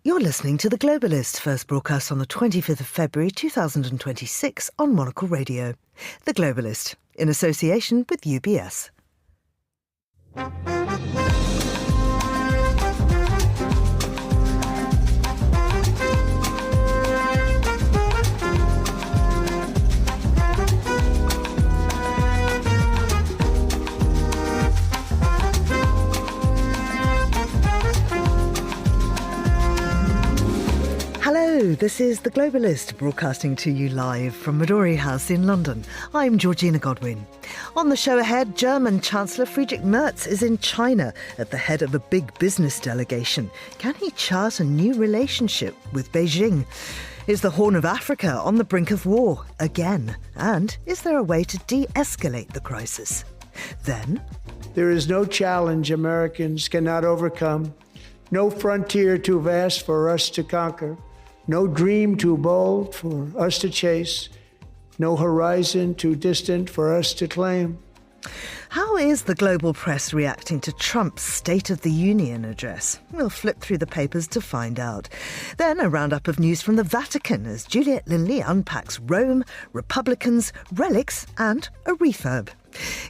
You're listening to The Globalist, first broadcast on the 25th of February 2026 on Monocle Radio. The Globalist, in association with UBS. Hello, this is The Globalist, broadcasting to you live from Midori House in London. I'm Georgina Godwin. On the show ahead, German Chancellor Friedrich Merz is in China at the head of a big business delegation. Can he chart a new relationship with Beijing? Is the Horn of Africa on the brink of war again? And is there a way to de-escalate the crisis? Then, there is no challenge Americans cannot overcome, no frontier too vast for us to conquer, no dream too bold for us to chase, no horizon too distant for us to claim. How is the global press reacting to Trump's State of the Union address? We'll flip through the papers to find out. Then a roundup of news from the Vatican as Juliet Linley unpacks Rome, Republicans, relics and a refurb.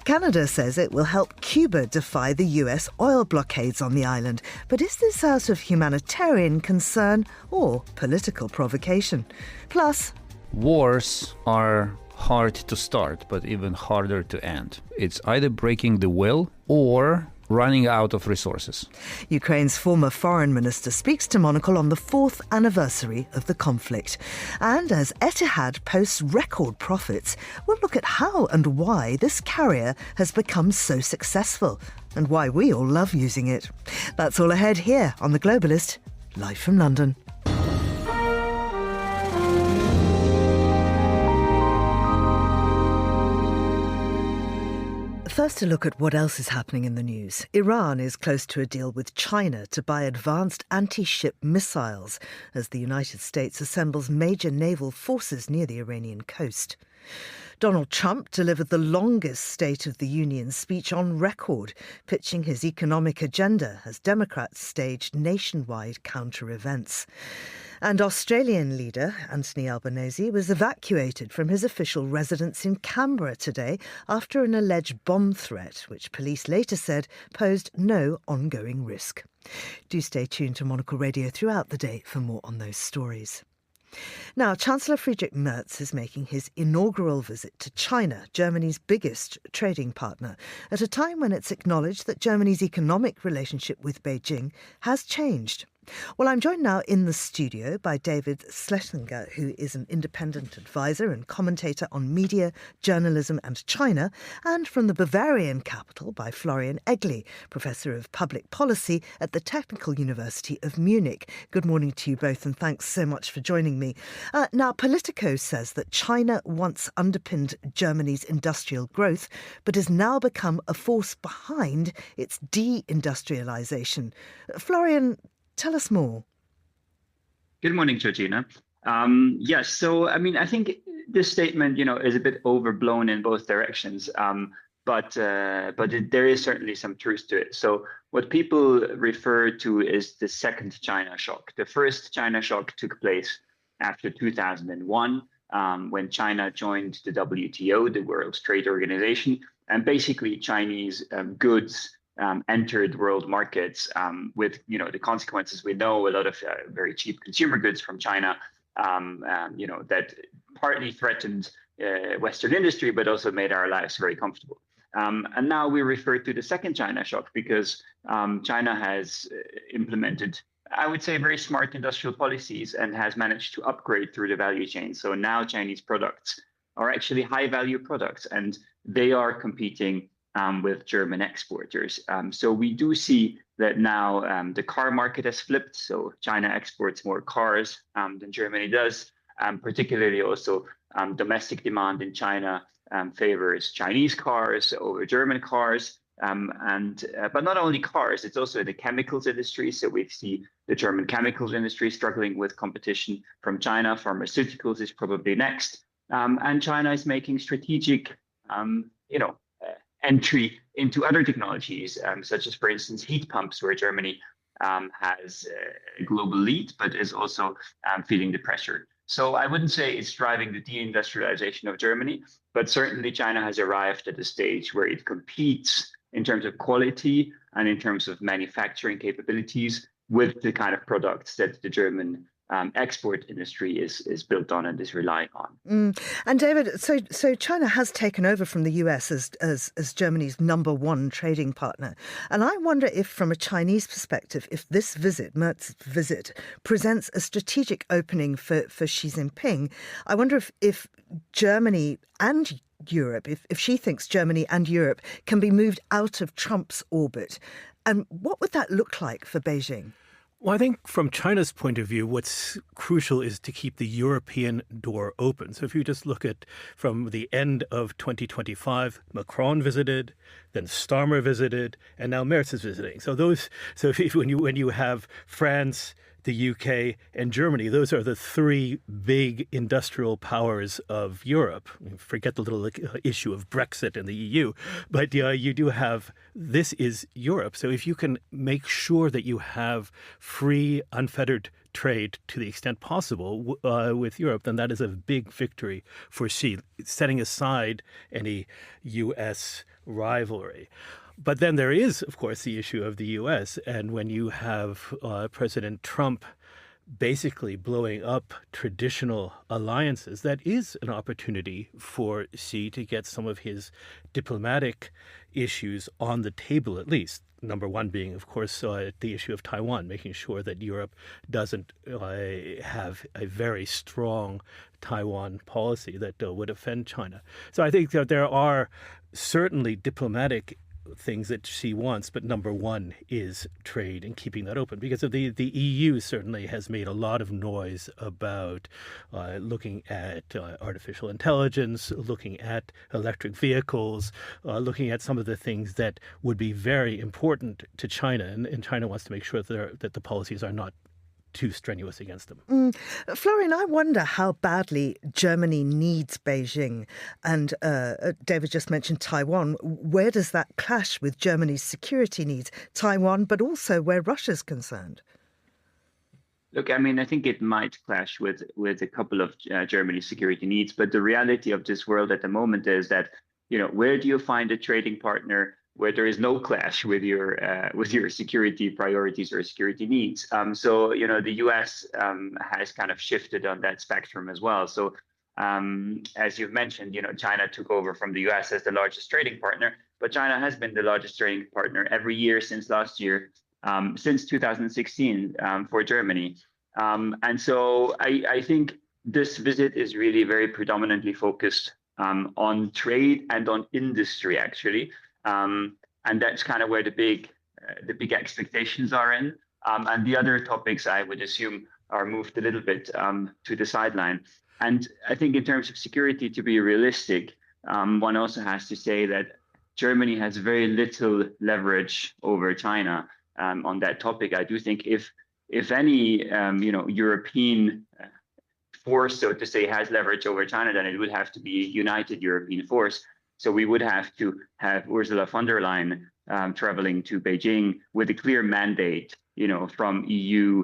Canada says it will help Cuba defy the US oil blockades on the island. But is this out of humanitarian concern or political provocation? Plus, wars are hard to start, but even harder to end. It's either breaking the will or running out of resources. Ukraine's former foreign minister speaks to Monocle on the 4th anniversary of the conflict. And as Etihad posts record profits, we'll look at how and why this carrier has become so successful and why we all love using it. That's all ahead here on The Globalist, live from London. First, a look at what else is happening in the news. Iran is close to a deal with China to buy advanced anti-ship missiles as the United States assembles major naval forces near the Iranian coast. Donald Trump delivered the longest State of the Union speech on record, pitching his economic agenda as Democrats staged nationwide counter-events. And Australian leader Anthony Albanese was evacuated from his official residence in Canberra today after an alleged bomb threat, which police later said posed no ongoing risk. Do stay tuned to Monocle Radio throughout the day for more on those stories. Now, Chancellor Friedrich Merz is making his inaugural visit to China, Germany's biggest trading partner, at a time when it's acknowledged that Germany's economic relationship with Beijing has changed. Well, I'm joined now in the studio by David Schlesinger, who is an independent advisor and commentator on media, journalism and China, and from the Bavarian capital by Florian Egli, Professor of Public Policy at the Technical University of Munich. Good morning to you both and thanks so much for joining me. Now, Politico says that China once underpinned Germany's industrial growth, but has now become a force behind its deindustrialization. Florian, tell us more. Good morning, Georgina. Yes, so I think this statement, is a bit overblown in both directions, but there is certainly some truth to it. So what people refer to is the second China shock. The first China shock took place after 2001, when China joined the WTO, the World Trade Organization, and basically Chinese goods entered world markets with, the consequences we know, a lot of very cheap consumer goods from China, that partly threatened Western industry, but also made our lives very comfortable. And now we refer to the second China shock because China has implemented, I would say, very smart industrial policies and has managed to upgrade through the value chain. So now Chinese products are actually high value products and they are competing with German exporters. So we do see that now the car market has flipped. So China exports more cars than Germany does. Particularly also domestic demand in China favors Chinese cars over German cars. But not only cars, it's also the chemicals industry. So we see the German chemicals industry struggling with competition from China. Pharmaceuticals is probably next. And China is making strategic, entry into other technologies, such as, for instance, heat pumps, where Germany has a global lead, but is also feeling the pressure. So I wouldn't say it's driving the deindustrialization of Germany, but certainly China has arrived at a stage where it competes in terms of quality and in terms of manufacturing capabilities with the kind of products that the German export industry is built on and is relying on. And David, so China has taken over from the US as Germany's number one trading partner. And I wonder if, from a Chinese perspective, if this visit, Merz's visit, presents a strategic opening for Xi Jinping. I wonder if Germany and Europe, if she thinks Germany and Europe can be moved out of Trump's orbit. And what would that look like for Beijing? Well, I think from China's point of view, what's crucial is to keep the European door open. So if you just look at from the end of 2025, Macron visited, then Starmer visited, and now Merz is visiting. So when you have France, the UK, and Germany, those are the three big industrial powers of Europe. Forget the little issue of Brexit and the EU, but you do have, this is Europe. So if you can make sure that you have free, unfettered trade to the extent possible with Europe, then that is a big victory for Xi, setting aside any US rivalry. But then there is, of course, the issue of the U.S. And when you have President Trump basically blowing up traditional alliances, that is an opportunity for Xi to get some of his diplomatic issues on the table, at least. Number one being, of course, the issue of Taiwan, making sure that Europe doesn't have a very strong Taiwan policy that would offend China. So I think that there are certainly diplomatic things that she wants, but number one is trade and keeping that open, because of the EU certainly has made a lot of noise about looking at artificial intelligence, looking at electric vehicles, looking at some of the things that would be very important to China, and China wants to make sure that the policies are not too strenuous against them. Florian, I wonder how badly Germany needs Beijing. And David just mentioned Taiwan. Where does that clash with Germany's security needs? Taiwan, but also where Russia's concerned. Look, I mean, I think it might clash with a couple of Germany's security needs. But the reality of this world at the moment is that, where do you find a trading partner where there is no clash with your security priorities or security needs? So the US has kind of shifted on that spectrum as well. So as you've mentioned, China took over from the US as the largest trading partner, but China has been the largest trading partner every year since last year, since 2016 for Germany. And so I think this visit is really very predominantly focused on trade and on industry, actually. And that's kind of where the big expectations are in. And the other topics, I would assume, are moved a little bit to the sideline. And I think in terms of security, to be realistic, one also has to say that Germany has very little leverage over China on that topic. I do think if any European force, so to say, has leverage over China, then it would have to be a united European force. So we would have to have Ursula von der Leyen traveling to Beijing with a clear mandate, from EU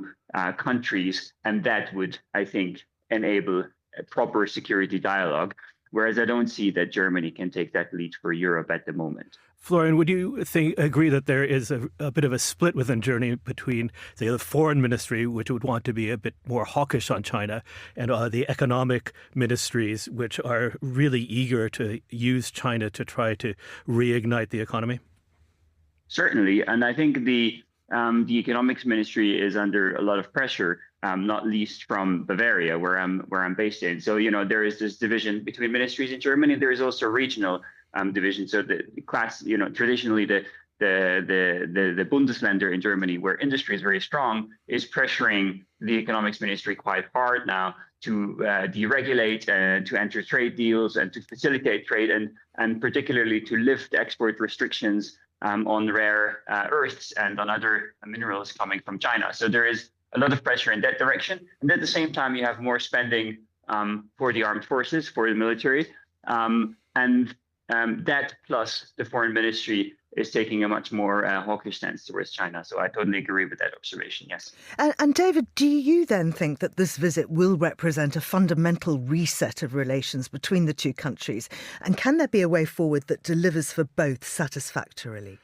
countries, and that would, I think, enable a proper security dialogue. Whereas I don't see that Germany can take that lead for Europe at the moment. Florian, would you agree that there is a bit of a split within Germany between, say, the foreign ministry, which would want to be a bit more hawkish on China, and the economic ministries, which are really eager to use China to try to reignite the economy? Certainly. And I think the economics ministry is under a lot of pressure, not least from Bavaria, where I'm based in. So, there is this division between ministries in Germany. There is also regional division. So the class, traditionally the Bundesländer in Germany, where industry is very strong, is pressuring the economics ministry quite hard now to deregulate, to enter trade deals and to facilitate trade, and particularly to lift export restrictions on rare earths and on other minerals coming from China. So there is a lot of pressure in that direction. And at the same time, you have more spending for the armed forces, for the military. And that plus the foreign ministry is taking a much more hawkish stance towards China. So I totally agree with that observation, yes. And David, do you then think that this visit will represent a fundamental reset of relations between the two countries? And can there be a way forward that delivers for both satisfactorily?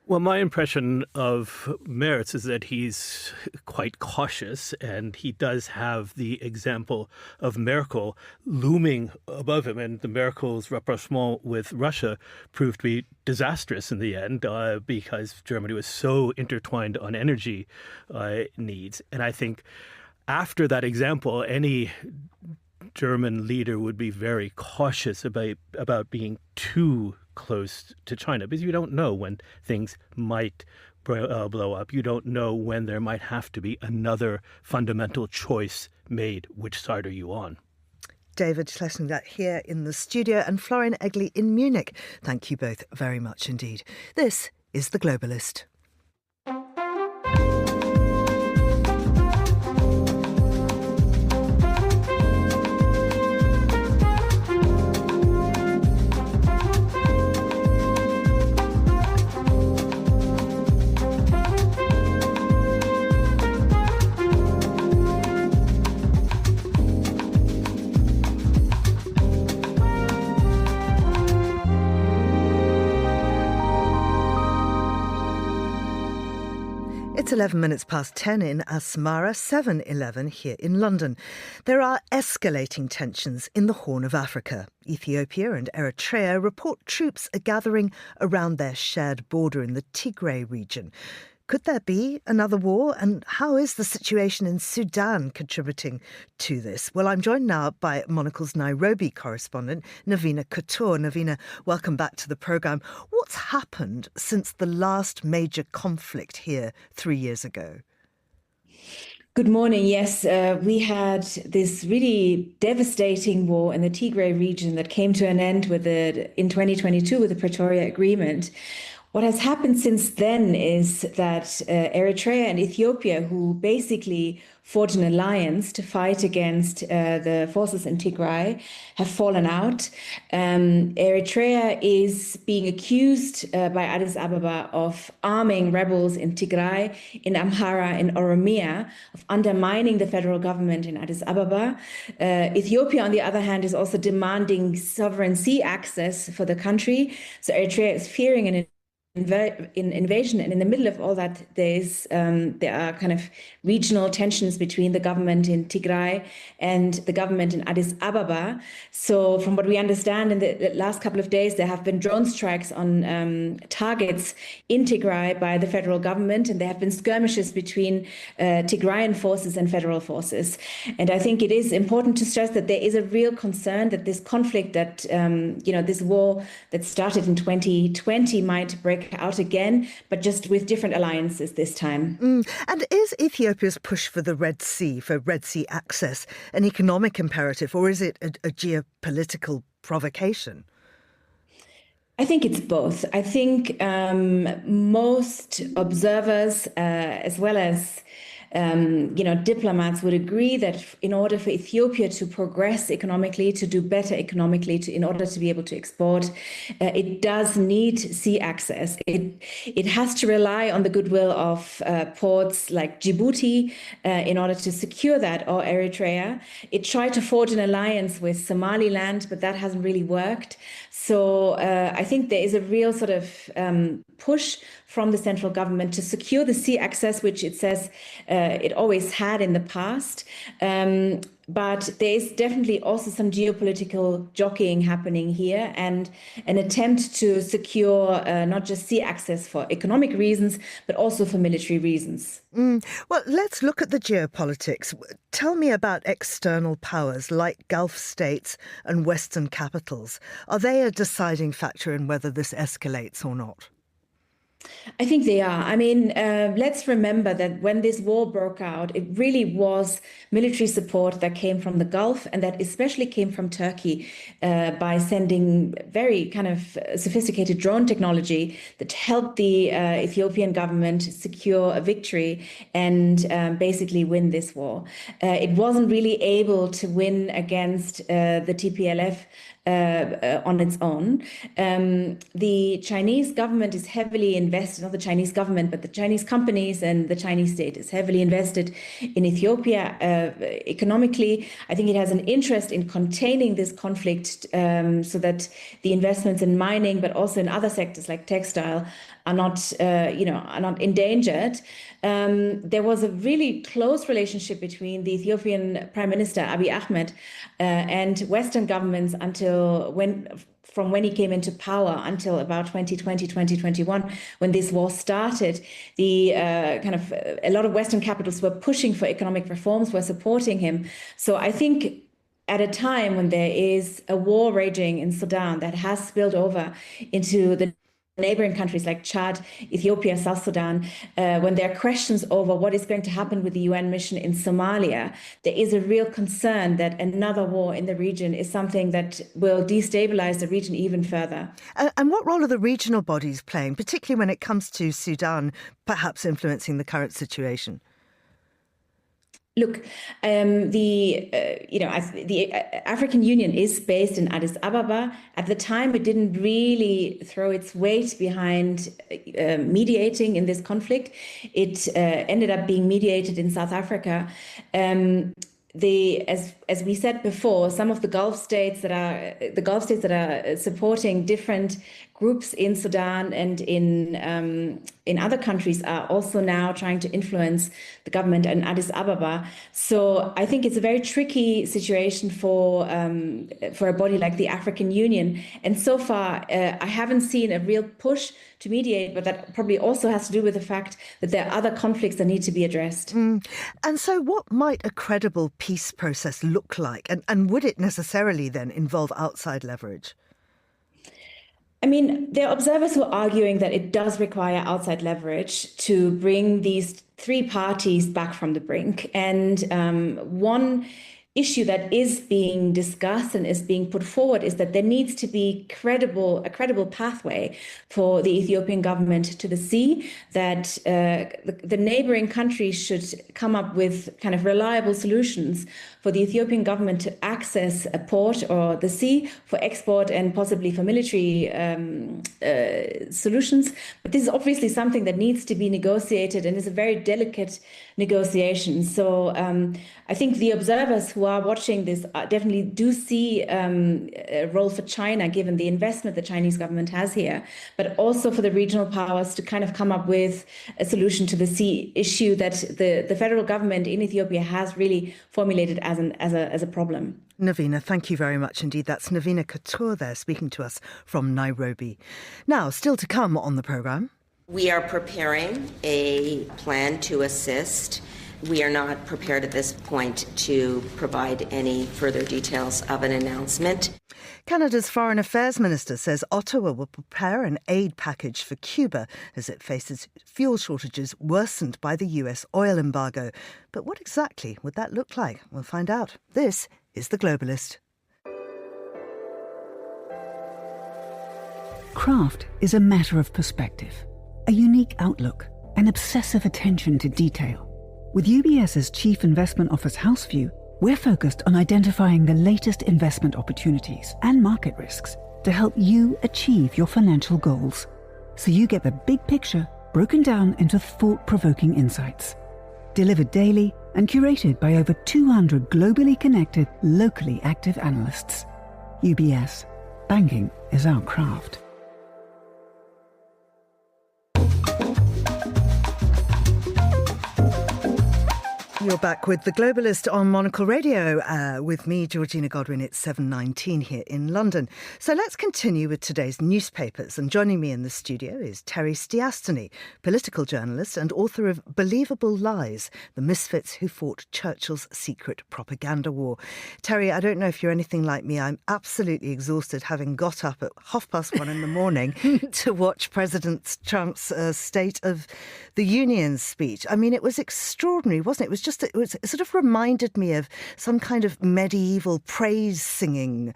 Well, my impression of Merz is that he's quite cautious, and he does have the example of Merkel looming above him. And the Merkel's rapprochement with Russia proved to be disastrous in the end because Germany was so intertwined on energy needs. And I think after that example, any German leader would be very cautious about being too close to China, because you don't know when things might blow up. You don't know when there might have to be another fundamental choice made. Which side are you on? David Schlesinger here in the studio and Florian Egli in Munich. Thank you both very much indeed. This is The Globalist. It's 11 minutes past 10 in Asmara, 7:11 here in London. There are escalating tensions in the Horn of Africa. Ethiopia and Eritrea report troops are gathering around their shared border in the Tigray region. Could there be another war? And how is the situation in Sudan contributing to this? Well, I'm joined now by Monocle's Nairobi correspondent, Navina Couture. Navina, welcome back to the programme. What's happened since the last major conflict here 3 years ago? Good morning. Yes, we had this really devastating war in the Tigray region that came to an end in 2022 with the Pretoria Agreement. What has happened since then is that Eritrea and Ethiopia, who basically forged an alliance to fight against the forces in Tigray, have fallen out. Eritrea is being accused by Addis Ababa of arming rebels in Tigray, in Amhara, in Oromia, of undermining the federal government in Addis Ababa. Ethiopia, on the other hand, is also demanding sovereign sea access for the country. So Eritrea is fearing an invasion, and in the middle of all that, there are kind of regional tensions between the government in Tigray and the government in Addis Ababa. So from what we understand, in the last couple of days, there have been drone strikes on targets in Tigray by the federal government, and there have been skirmishes between Tigrayan forces and federal forces. And I think it is important to stress that there is a real concern that this conflict, that this war that started in 2020 might break out again, but just with different alliances this time. And is Ethiopia's push for the Red Sea access, an economic imperative, or is it a geopolitical provocation? I think it's both. I think most observers, as well as diplomats, would agree that in order for Ethiopia to progress economically, to do better economically, in order to be able to export, it does need sea access. It has to rely on the goodwill of ports like Djibouti in order to secure that, or Eritrea. It tried to forge an alliance with Somaliland, but that hasn't really worked. So I think there is a real sort of push from the central government to secure the sea access, which it says it always had in the past. But there is definitely also some geopolitical jockeying happening here, and an attempt to secure not just sea access for economic reasons, but also for military reasons. Well, let's look at the geopolitics. Tell me about external powers like Gulf states and Western capitals. Are they a deciding factor in whether this escalates or not? I think they are. I mean, let's remember that when this war broke out, it really was military support that came from the Gulf, and that especially came from Turkey by sending very kind of sophisticated drone technology that helped the Ethiopian government secure a victory and basically win this war. It wasn't really able to win against the TPLF on its own. The Chinese government is heavily invested, not the Chinese government, but the Chinese companies and the Chinese state is heavily invested in Ethiopia economically. I think it has an interest in containing this conflict so that the investments in mining, but also in other sectors like textile, are not endangered. There was a really close relationship between the Ethiopian Prime Minister Abiy Ahmed and Western governments from when he came into power until about 2020, 2021, when this war started. A lot of Western capitals were pushing for economic reforms, were supporting him. So I think at a time when there is a war raging in Sudan that has spilled over into the neighboring countries like Chad, Ethiopia, South Sudan, when there are questions over what is going to happen with the UN mission in Somalia, there is a real concern that another war in the region is something that will destabilize the region even further. And what role are the regional bodies playing, particularly when it comes to Sudan, perhaps influencing the current situation? Look, the African Union is based in Addis Ababa. At the time, it didn't really throw its weight behind mediating in this conflict. It ended up being mediated in South Africa. As we said before, some of the Gulf states that are supporting different groups in Sudan and in other countries are also now trying to influence the government in Addis Ababa. So I think it's a very tricky situation for a body like the African Union. And so far, I haven't seen a real push to mediate, but that probably also has to do with the fact that there are other conflicts that need to be addressed. And so what might a credible peace process look like? And would it necessarily then involve outside leverage? I mean, there are observers who are arguing that it does require outside leverage to bring these three parties back from the brink. And one issue that is being discussed and is being put forward is that there needs to be a credible pathway for the Ethiopian government to the sea, that the neighboring countries should come up with kind of reliable solutions for the Ethiopian government to access a port or the sea for export and possibly for military solutions. But this is obviously something that needs to be negotiated and is a very delicate negotiation. So I think the observers who are watching this definitely do see a role for China, given the investment the Chinese government has here, but also for the regional powers to kind of come up with a solution to the sea issue that the federal government in Ethiopia has really formulated as a problem. Navina, thank you very much indeed. That's Navina Katur there speaking to us from Nairobi. Now, still to come on the programme. We are preparing a plan to assist. We are not prepared at this point to provide any further details of an announcement. Canada's Foreign Affairs Minister says Ottawa will prepare an aid package for Cuba as it faces fuel shortages worsened by the US oil embargo. But what exactly would that look like? We'll find out. This is The Globalist. Craft is a matter of perspective, a unique outlook, an obsessive attention to detail. With UBS's Chief Investment Office House View, we're focused on identifying the latest investment opportunities and market risks to help you achieve your financial goals, so you get the big picture broken down into thought-provoking insights. Delivered daily and curated by over 200 globally connected, locally active analysts. UBS. Banking is our craft. You're back with The Globalist on Monocle Radio. With me, Georgina Godwin. It's 7:19 here in London. So let's continue with today's newspapers. And joining me in the studio is Terry Stiastany, political journalist and author of Believable Lies, The Misfits Who Fought Churchill's Secret Propaganda War. Terry, I don't know if you're anything like me. I'm absolutely exhausted, having got up at 1:30 in the morning to watch President Trump's State of the Union speech. I mean, it was extraordinary, wasn't it? It sort of reminded me of some kind of medieval praise singing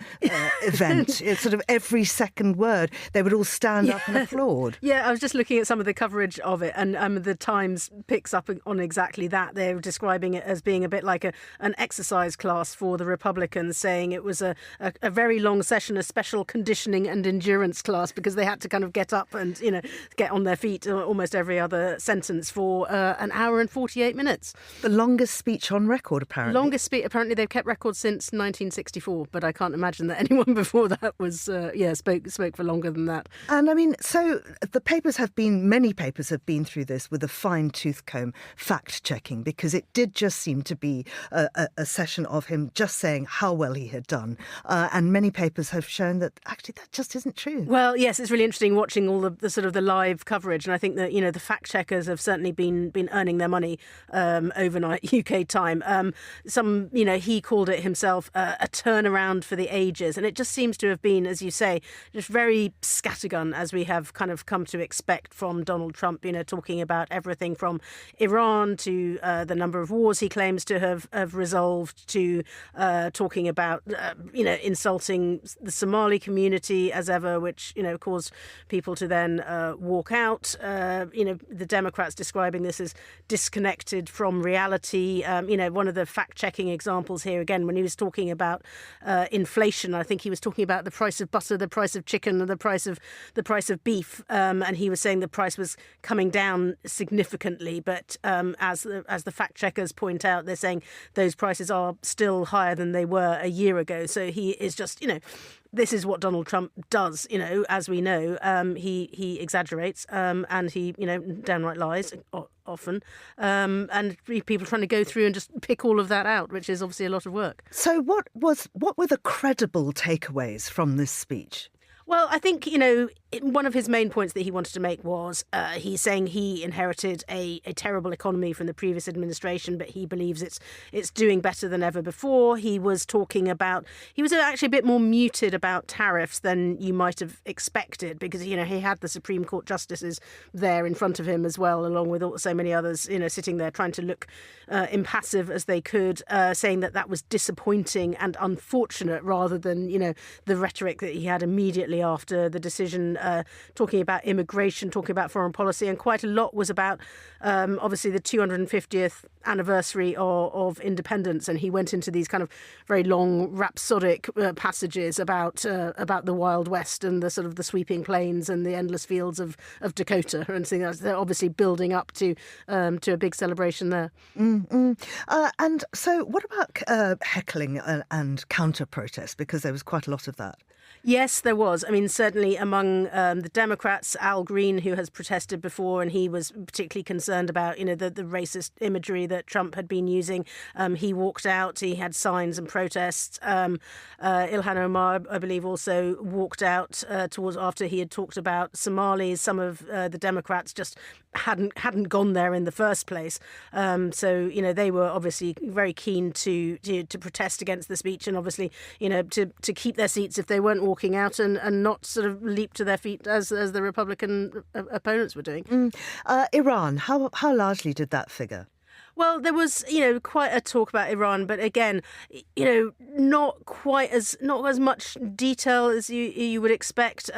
event. It's sort of every second word, they would all stand up and applaud. Yeah, I was just looking at some of the coverage of it, and the Times picks up on exactly that. They're describing it as being a bit like an exercise class for the Republicans, saying it was a very long session, a special conditioning and endurance class, because they had to kind of get up and, get on their feet almost every other sentence for an hour and 48 minutes. The longest speech on record, apparently. Longest speech. Apparently, they've kept records since 1964, but I can't imagine that anyone before that was spoke for longer than that. And I mean, so many papers have been through this with a fine-tooth comb, fact-checking, because it did just seem to be a session of him just saying how well he had done. And many papers have shown that actually that just isn't true. Well, yes, it's really interesting watching all the sort of the live coverage, and I think that the fact-checkers have certainly been earning their money overnight UK time. He called it himself a turnaround for the ages, and it just seems to have been, as you say, just very scattergun, as we have kind of come to expect from Donald Trump, talking about everything from Iran to the number of wars he claims to have resolved, to talking about, insulting the Somali community as ever, which, caused people to then walk out. The Democrats describing this as disconnected from reality. One of the fact-checking examples here, again, when he was talking about inflation, I think he was talking about the price of butter, the price of chicken, and the price of beef, and he was saying the price was coming down significantly. But as the fact-checkers point out, they're saying those prices are still higher than they were a year ago. So he is just, this is what Donald Trump does, as we know. He exaggerates and he, downright lies often. And people trying to go through and just pick all of that out, which is obviously a lot of work. So what were the credible takeaways from this speech? Well, I think, one of his main points that he wanted to make was he's saying he inherited a terrible economy from the previous administration, but he believes it's doing better than ever before. He was actually a bit more muted about tariffs than you might have expected, because, he had the Supreme Court justices there in front of him as well, along with so many others, sitting there trying to look impassive as they could, saying that was disappointing and unfortunate, rather than, the rhetoric that he had immediately after the decision, talking about immigration, talking about foreign policy, and quite a lot was about obviously the 250th anniversary of independence, and he went into these kind of very long rhapsodic passages about the Wild West and the sort of the sweeping plains and the endless fields of Dakota, and so they're obviously building up to a big celebration there. And so what about heckling and counter-protest, because there was quite a lot of that? Yes, there was. I mean, certainly among the Democrats, Al Green, who has protested before, and he was particularly concerned about, the racist imagery that Trump had been using. He walked out. He had signs and protests. Ilhan Omar, I believe, also walked out after he had talked about Somalis. Some of the Democrats just hadn't gone there in the first place. So, they were obviously very keen to protest against the speech, and obviously, to keep their seats if they weren't walking out, and not sort of leap to their feet as the Republican opponents were doing. Iran, how largely did that figure? Well, there was, quite a talk about Iran, but again, not as much detail as you would expect.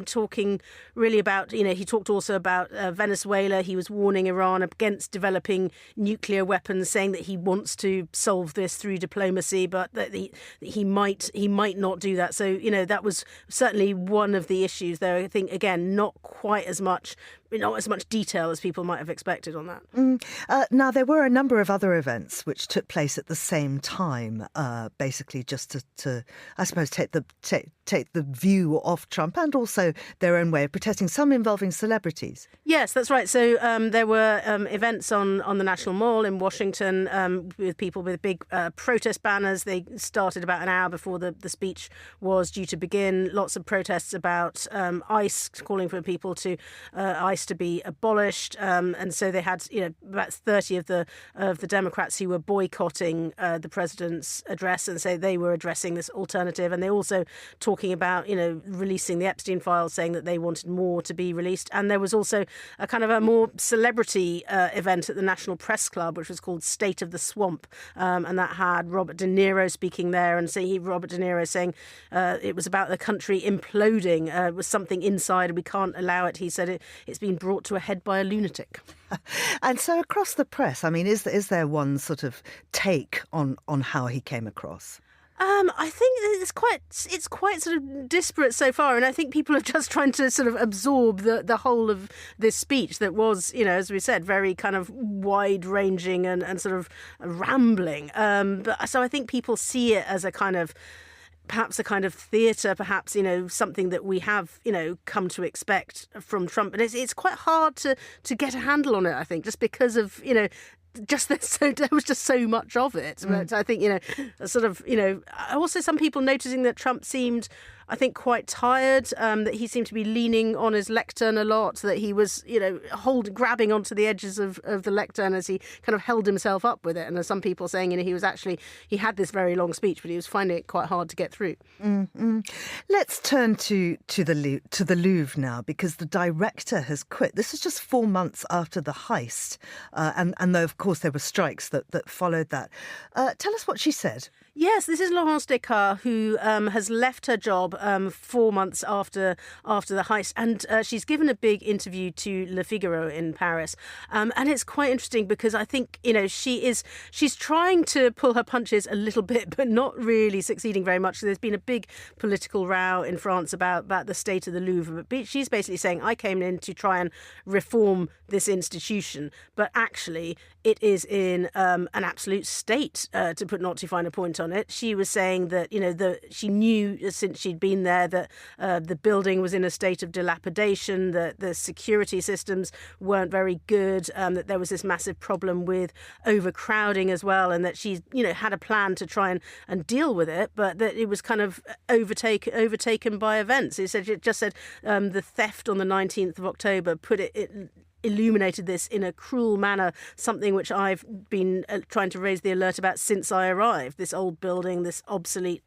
Talking really about, he talked also about Venezuela. He was warning Iran against developing nuclear weapons, saying that he wants to solve this through diplomacy, but that he might not do that. So, that was certainly one of the issues there. I think, again, not quite as much not as much detail as people might have expected on that. Now, there were a number of other events which took place at the same time, basically just to I suppose, take the view of Trump and also their own way of protesting, some involving celebrities. Yes, that's right. So there were events on the National Mall in Washington with people with big protest banners. They started about an hour before the speech was due to begin. Lots of protests about ICE, calling for people to ICE to be abolished. And so they had about 30 of the Democrats who were boycotting the president's address, and so they were addressing this alternative. And they also talking about releasing the Epstein files, saying that they wanted more to be released. And there was also a kind of a more celebrity event at the National Press Club, which was called State of the Swamp, and that had Robert De Niro speaking there, and Robert De Niro saying it was about the country imploding. It was something inside, and we can't allow it. He said it's been brought to a head by a lunatic. And so across the press, I mean, is there one sort of take on how he came across? I think it's quite sort of disparate so far, and I think people are just trying to sort of absorb the whole of this speech that was, as we said, very kind of wide-ranging and sort of rambling. But so I think people see it as perhaps a kind of theatre, perhaps, something that we have, come to expect from Trump. And it's quite hard to get a handle on it, I think, just because of, there was just so much of it. But I think, also some people noticing that Trump seemed, I think, quite tired, that he seemed to be leaning on his lectern a lot, that he was, grabbing onto the edges of the lectern as he kind of held himself up with it. And there's some people saying, he had this very long speech, but he was finding it quite hard to get through. Mm-hmm. Let's turn to the Louvre now, because the director has quit. This is just 4 months after the heist. And though, of course, there were strikes that followed that. Tell us what she said. Yes, this is Laurence Descartes, who has left her job 4 months after the heist, and she's given a big interview to Le Figaro in Paris, and it's quite interesting because I think she's trying to pull her punches a little bit, but not really succeeding very much. So there's been a big political row in France about the state of the Louvre, but she's basically saying, I came in to try and reform this institution, but actually it is in an absolute state, not to find a point on it. She was saying that she knew since she'd been there that the building was in a state of dilapidation, that the security systems weren't very good, that there was this massive problem with overcrowding as well, and that she's had a plan to try and deal with it, but that it was kind of overtaken by events. It just said the theft on the 19th of October illuminated this in a cruel manner, something which I've been trying to raise the alert about since I arrived. This old building, this obsolete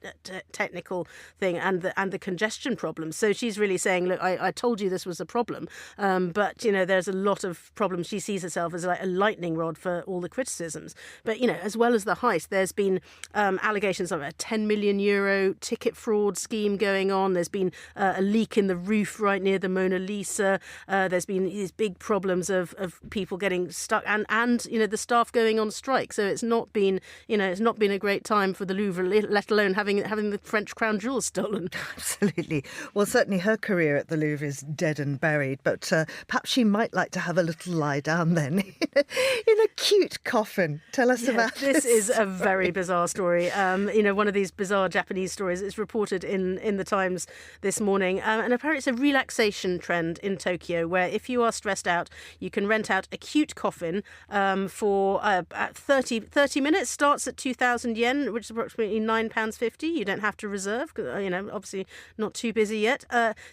technical thing, and the congestion problem. So she's really saying, look, I told you this was a problem, but there's a lot of problems. She sees herself as like a lightning rod for all the criticisms. But as well as the heist, there's been allegations of a €10 million ticket fraud scheme going on. There's been a leak in the roof right near the Mona Lisa. There's been these big problems of people getting stuck and the staff going on strike. So it's not been a great time for the Louvre, let alone having the French crown jewels stolen. Absolutely. Well, certainly her career at the Louvre is dead and buried, but perhaps she might like to have a little lie down then in a cute coffin. Tell us about this. This is a very bizarre story. One of these bizarre Japanese stories. It's reported in the Times this morning, and apparently it's a relaxation trend in Tokyo where if you are stressed out, you can rent out a cute coffin for 30 minutes. Starts at 2,000 yen, which is approximately £9.50. You don't have to reserve, obviously not too busy yet.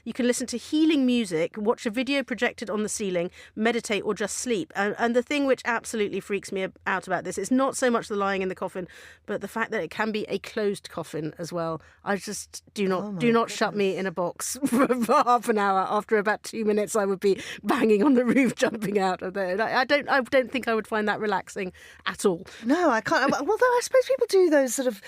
You can listen to healing music, watch a video projected on the ceiling, meditate or just sleep. And the thing which absolutely freaks me out about this is not so much the lying in the coffin, but the fact that it can be a closed coffin as well. I just do not shut me in a box for half an hour. After about 2 minutes, I would be banging on the roof, jumping out of there. I don't think I would find that relaxing at all. No, I can't. Although I suppose people do those sort of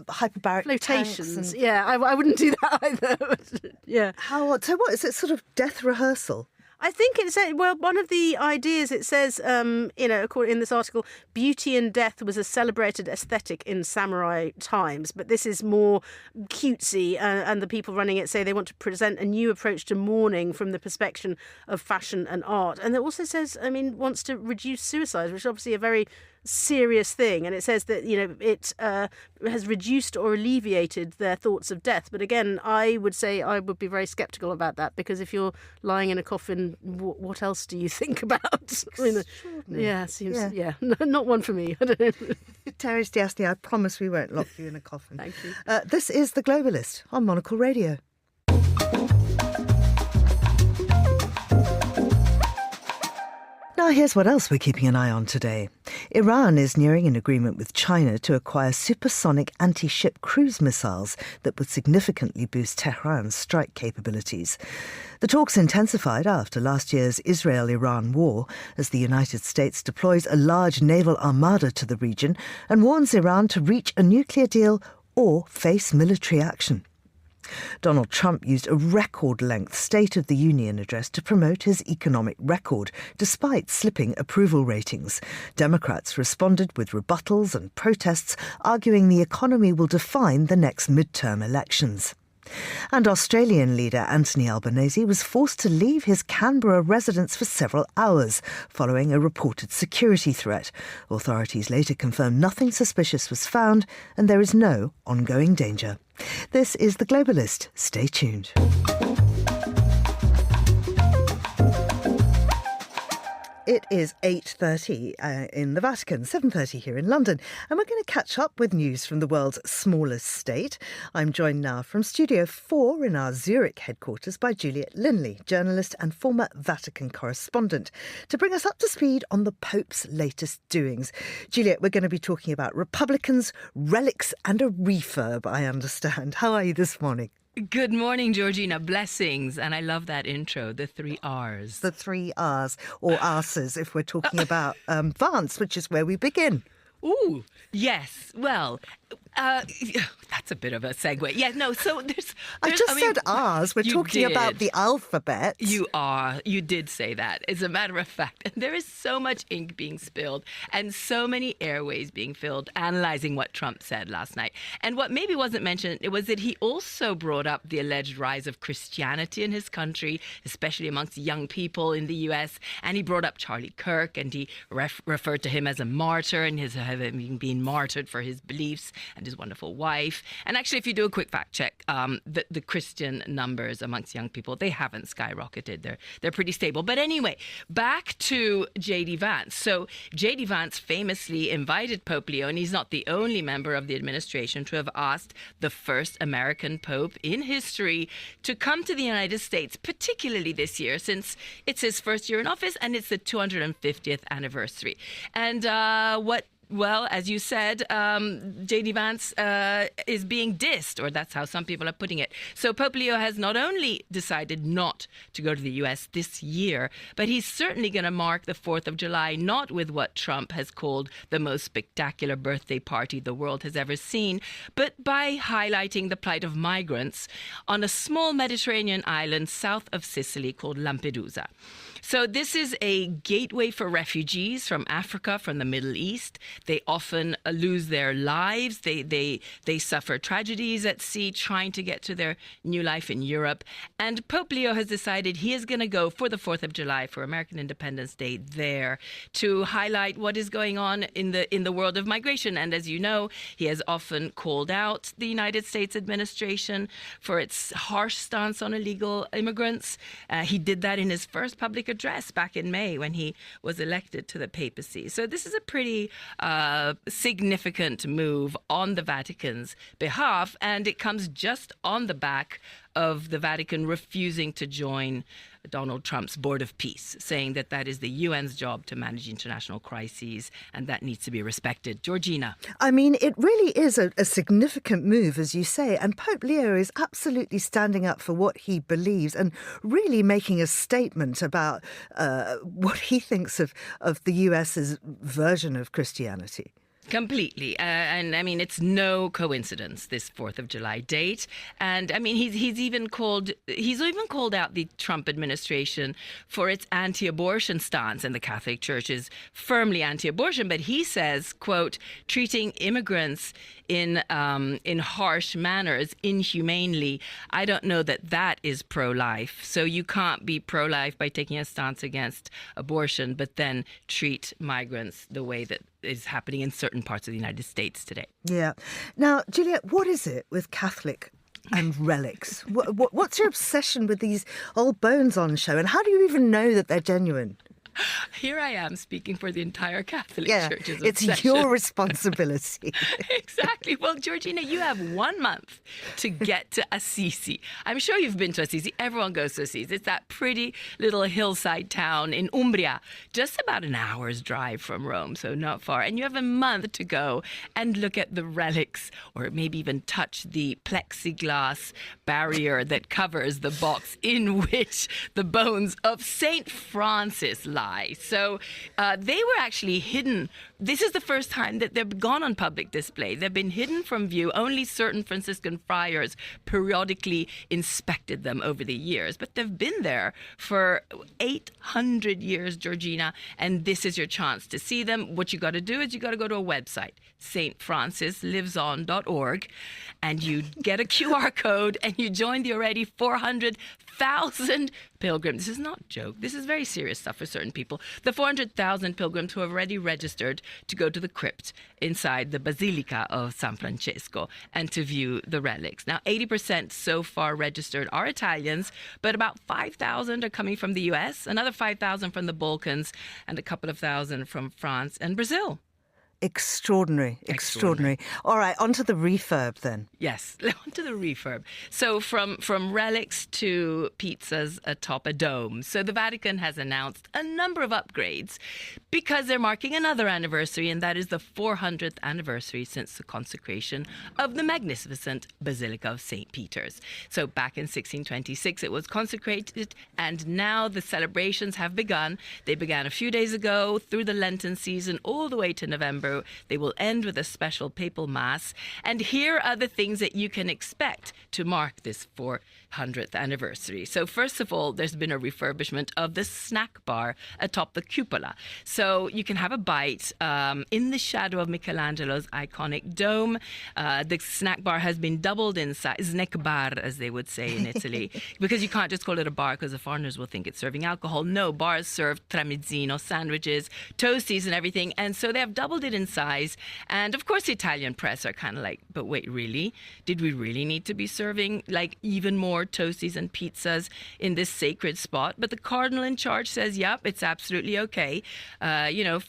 hyperbaric flotations. Yeah, I wouldn't do that either. Yeah. How odd. So what is it? Sort of death rehearsal? I think it said, well, one of the ideas, it says, according in this article, beauty and death was a celebrated aesthetic in samurai times, but this is more cutesy, and the people running it say they want to present a new approach to mourning from the perspective of fashion and art. And it also says, wants to reduce suicide, which is obviously a very serious thing, and it says that it has reduced or alleviated their thoughts of death. But again, I would say I would be very sceptical about that, because if you're lying in a coffin, what else do you think about? Not one for me. I don't know. Terry Stiasny, I promise we won't lock you in a coffin. Thank you. This is The Globalist on Monocle Radio. Now, here's what else we're keeping an eye on today. Iran is nearing an agreement with China to acquire supersonic anti-ship cruise missiles that would significantly boost Tehran's strike capabilities. The talks intensified after last year's Israel-Iran war, as the United States deploys a large naval armada to the region and warns Iran to reach a nuclear deal or face military action. Donald Trump used a record-length State of the Union address to promote his economic record, despite slipping approval ratings. Democrats responded with rebuttals and protests, arguing the economy will define the next midterm elections. And Australian leader Anthony Albanese was forced to leave his Canberra residence for several hours following a reported security threat. Authorities later confirmed nothing suspicious was found and there is no ongoing danger. This is The Globalist. Stay tuned. It is 8:30 in the Vatican, 7:30 here in London, and we're going to catch up with news from the world's smallest state. I'm joined now from Studio 4 in our Zurich headquarters by Juliet Linley, journalist and former Vatican correspondent, to bring us up to speed on the Pope's latest doings. Juliet, we're going to be talking about Republicans, relics and a refurb, I understand. How are you this morning? Good morning, Georgina. Blessings. And I love that intro, the 3 R's. The 3 R's, or arses, if we're talking about Vance, which is where we begin. Ooh, yes. Well, that's a bit of a segue. Yeah, no, so there's I said R's. We're talking about the alphabet. You did say that. As a matter of fact, and there is so much ink being spilled and so many airways being filled analyzing what Trump said last night. And what maybe wasn't mentioned, it was that he also brought up the alleged rise of Christianity in his country, especially amongst young people in the U.S. And he brought up Charlie Kirk, and he referred to him as a martyr and his having been martyred for his beliefs, and his wonderful wife. And actually, if you do a quick fact check, the Christian numbers amongst young people, they haven't skyrocketed. They're pretty stable. But anyway, back to J.D. Vance. So J.D. Vance famously invited Pope Leo, and he's not the only member of the administration to have asked the first American Pope in history to come to the United States, particularly this year, since it's his first year in office and it's the 250th anniversary. And Well, as you said, J.D. Vance is being dissed, or that's how some people are putting it. So Pope Leo has not only decided not to go to the U.S. this year, but he's certainly going to mark the 4th of July, not with what Trump has called the most spectacular birthday party the world has ever seen, but by highlighting the plight of migrants on a small Mediterranean island south of Sicily called Lampedusa. So this is a gateway for refugees from Africa, from the Middle East. They often lose their lives. They suffer tragedies at sea trying to get to their new life in Europe. And Pope Leo has decided he is going to go for the 4th of July, for American Independence Day, there to highlight what is going on in the world of migration. And as you know, he has often called out the United States administration for its harsh stance on illegal immigrants. He did that in his first public address back in May when he was elected to the papacy. So this is a pretty significant move on the Vatican's behalf, and it comes just on the back of the Vatican refusing to join Donald Trump's Board of Peace, saying that that is the UN's job to manage international crises, and that needs to be respected. Georgina. I mean, it really is a significant move, as you say, and Pope Leo is absolutely standing up for what he believes and really making a statement about what he thinks of the US's version of Christianity. Completely. And I mean, it's no coincidence, this 4th of July date. And I mean, he's even called out the Trump administration for its anti-abortion stance. And the Catholic Church is firmly anti-abortion. But he says, quote, treating immigrants in harsh manners, inhumanely. I don't know that is pro-life. So you can't be pro-life by taking a stance against abortion, but then treat migrants the way that is happening in certain parts of the United States today. Yeah. Now, Juliet, what is it with Catholic and relics? What's your obsession with these old bones on show? And how do you even know that they're genuine? Here I am speaking for the entire Catholic Church's it's obsession. your responsibility. Exactly. Well, Georgina, you have 1 month to get to Assisi. I'm sure you've been to Assisi. Everyone goes to Assisi. It's that pretty little hillside town in Umbria, just about an hour's drive from Rome, so not far. And you have a month to go and look at the relics, or maybe even touch the plexiglass barrier that covers the box in which the bones of Saint Francis lie. So they were actually hidden. This is the first time that they've gone on public display. They've been hidden from view. Only certain Franciscan friars periodically inspected them over the years. But they've been there for 800 years, Georgina, and this is your chance to see them. What you got to do is you got to go to a website, stfrancislivesOn.org, and you get a QR code and you join the already 400,000 pilgrims. This is not a joke. This is very serious stuff for certain people. The 400,000 pilgrims who have already registered to go to the crypt inside the Basilica of San Francesco and to view the relics. Now, 80% so far registered are Italians, but about 5,000 are coming from the US, another 5,000 from the Balkans, and a couple of thousand from France and Brazil. Extraordinary. All right, onto the refurb then. Yes, onto the refurb. So from relics to pizzas atop a dome. So the Vatican has announced a number of upgrades because they're marking another anniversary, and that is the 400th anniversary since the consecration of the magnificent Basilica of St. Peter's. So back in 1626 it was consecrated, and now the celebrations have begun. They began a few days ago through the Lenten season all the way to November. They will end with a special papal mass. And here are the things that you can expect to mark this 400th anniversary. So first of all, there's been a refurbishment of the snack bar atop the cupola. So you can have a bite in the shadow of Michelangelo's iconic dome. The snack bar has been doubled in size, snack bar as they would say in Italy, because you can't just call it a bar because the foreigners will think it's serving alcohol. No, bars serve tramezzino, sandwiches, toasties and everything. And so they have doubled it in size. And of course the Italian press are kind of like, but wait, really? Did we really need to be serving like even more toasties and pizzas in this sacred spot? But the cardinal in charge says, yep, it's absolutely okay.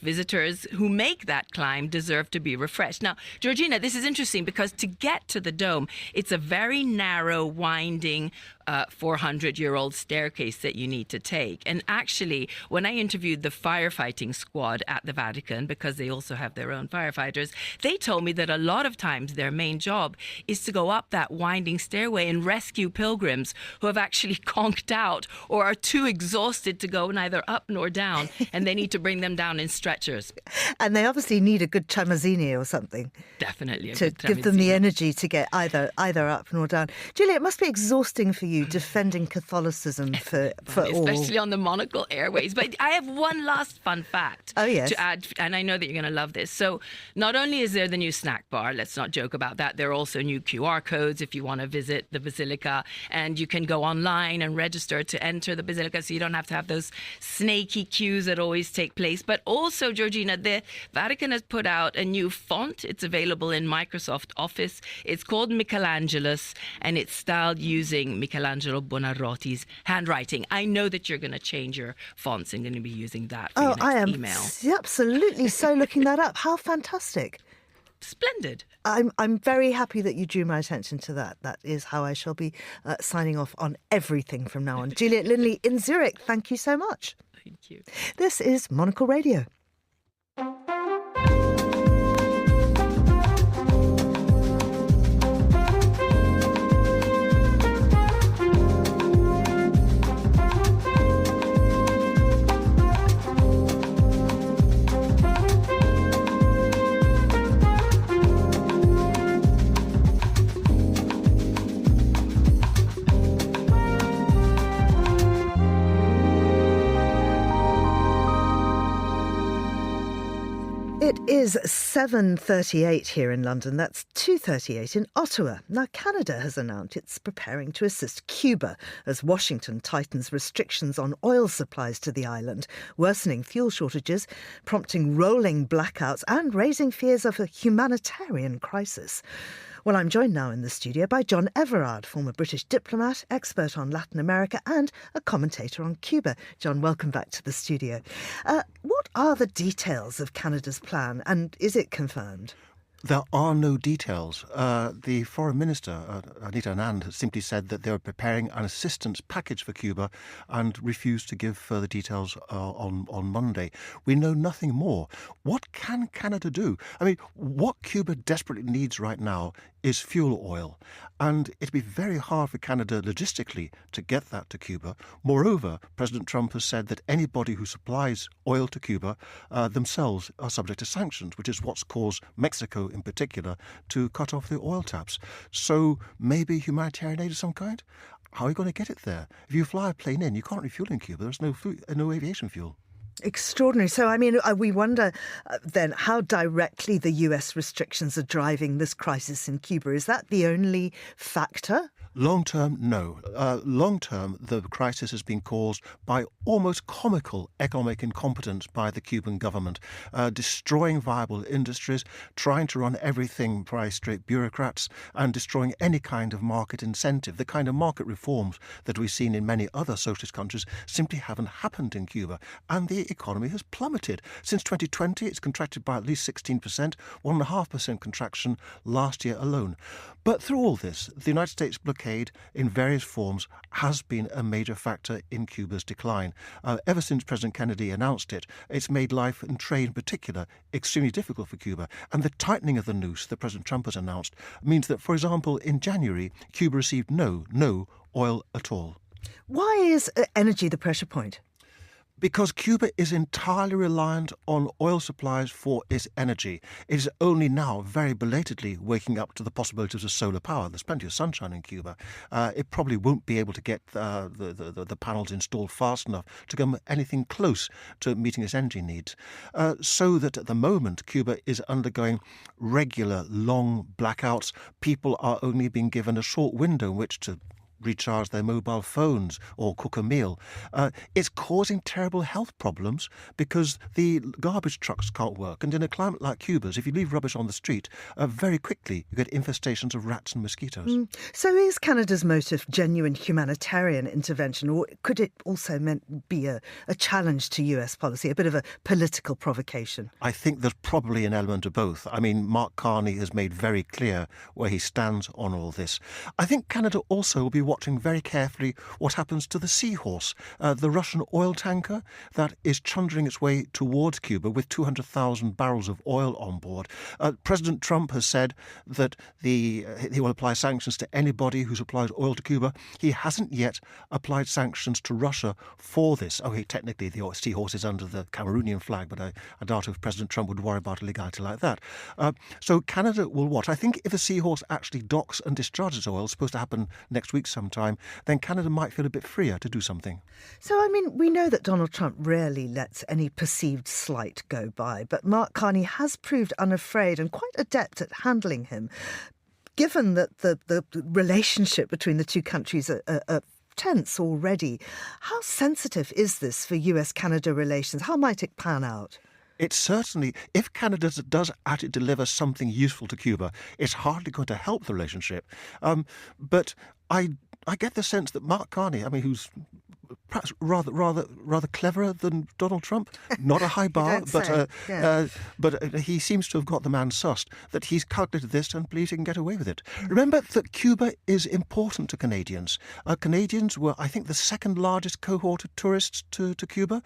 Visitors who make that climb deserve to be refreshed. Now, Georgina, this is interesting because to get to the dome, it's a very narrow, winding 400-year-old staircase that you need to take. And actually, when I interviewed the firefighting squad at the Vatican, because they also have their own firefighters, they told me that a lot of times their main job is to go up that winding stairway and rescue pilgrims who have actually conked out or are too exhausted to go neither up nor down, and they need to bring them down in stretchers. And they obviously need a good tramezzini or something. Definitely. To give them the energy to get either up nor down. Julia, it must be exhausting for you defending Catholicism for all. Especially on the Monocle airways. But I have one last fun fact to add, and I know that you're going to love this. So not only is there the new snack bar, let's not joke about that, there are also new QR codes if you want to visit the Basilica, and you can go online and register to enter the Basilica so you don't have to have those snaky queues that always take place. But also, Georgina, the Vatican has put out a new font. It's available in Microsoft Office. It's called Michelangelos, and it's styled using Michelangelo Buonarroti's handwriting. I know that you're going to change your fonts and going to be using that for your next email. Absolutely so looking that up. How fantastic. Splendid. I'm very happy that you drew my attention to that. That is how I shall be signing off on everything from now on. Juliet Lindley in Zurich, thank you so much. Thank you. This is Monocle Radio. is 7:38 here in London. That's 2:38 in Ottawa. Now, Canada has announced it's preparing to assist Cuba as Washington tightens restrictions on oil supplies to the island, worsening fuel shortages, prompting rolling blackouts and raising fears of a humanitarian crisis. Well, I'm joined now in the studio by John Everard, former British diplomat, expert on Latin America and a commentator on Cuba. John, welcome back to the studio. What are the details of Canada's plan and is it confirmed? There are no details. The Foreign Minister, Anita Anand, has simply said that they are preparing an assistance package for Cuba and refused to give further details on Monday. We know nothing more. What can Canada do? I mean, what Cuba desperately needs right now is fuel oil. And it'd be very hard for Canada logistically to get that to Cuba. Moreover, President Trump has said that anybody who supplies oil to Cuba themselves are subject to sanctions, which is what's caused Mexico in particular to cut off the oil taps. So maybe humanitarian aid of some kind? How are you going to get it there? If you fly a plane in, you can't refuel in Cuba. There's no aviation fuel. Extraordinary. So, I mean, we wonder then how directly the US restrictions are driving this crisis in Cuba. Is that the only factor? Long term, no. Long term, the crisis has been caused by almost comical economic incompetence by the Cuban government, destroying viable industries, trying to run everything by straight bureaucrats, and destroying any kind of market incentive. The kind of market reforms that we've seen in many other socialist countries simply haven't happened in Cuba, and the economy has plummeted. Since 2020, it's contracted by at least 16%, 1.5% contraction last year alone. But through all this, the United States blockade in various forms has been a major factor in Cuba's decline. Ever since President Kennedy announced it, it's made life and trade in particular extremely difficult for Cuba. And the tightening of the noose that President Trump has announced means that, for example, in January, Cuba received no oil at all. Why is energy the pressure point? Because Cuba is entirely reliant on oil supplies for its energy. It is only now, very belatedly, waking up to the possibilities of solar power. There's plenty of sunshine in Cuba. It probably won't be able to get the panels installed fast enough to come anything close to meeting its energy needs. So that at the moment, Cuba is undergoing regular, long blackouts. People are only being given a short window in which to recharge their mobile phones or cook a meal. It's causing terrible health problems because the garbage trucks can't work. And in a climate like Cuba's, if you leave rubbish on the street, very quickly you get infestations of rats and mosquitoes. So is Canada's motive genuine humanitarian intervention, or could it also be a challenge to US policy, a bit of a political provocation? I think there's probably an element of both. I mean, Mark Carney has made very clear where he stands on all this. I think Canada also will be watching very carefully what happens to the Seahorse, the Russian oil tanker that is chundering its way towards Cuba with 200,000 barrels of oil on board. President Trump has said that he will apply sanctions to anybody who supplies oil to Cuba. He hasn't yet applied sanctions to Russia for this. Okay, technically the Seahorse is under the Cameroonian flag, but I doubt if President Trump would worry about a legality like that. So Canada will watch. I think if the Seahorse actually docks and discharges oil, it's supposed to happen next week sometime, then Canada might feel a bit freer to do something. So, I mean, we know that Donald Trump rarely lets any perceived slight go by, but Mark Carney has proved unafraid and quite adept at handling him. Given that the relationship between the two countries are tense already, how sensitive is this for US-Canada relations? How might it pan out? It's certainly, if Canada does actually deliver something useful to Cuba, it's hardly going to help the relationship. But I get the sense that Mark Carney, I mean, who's perhaps rather cleverer than Donald Trump, not a high bar, but he seems to have got the man sussed, that he's calculated this and believes he can get away with it. Remember that Cuba is important to Canadians. Canadians were, I think, the second largest cohort of tourists to Cuba.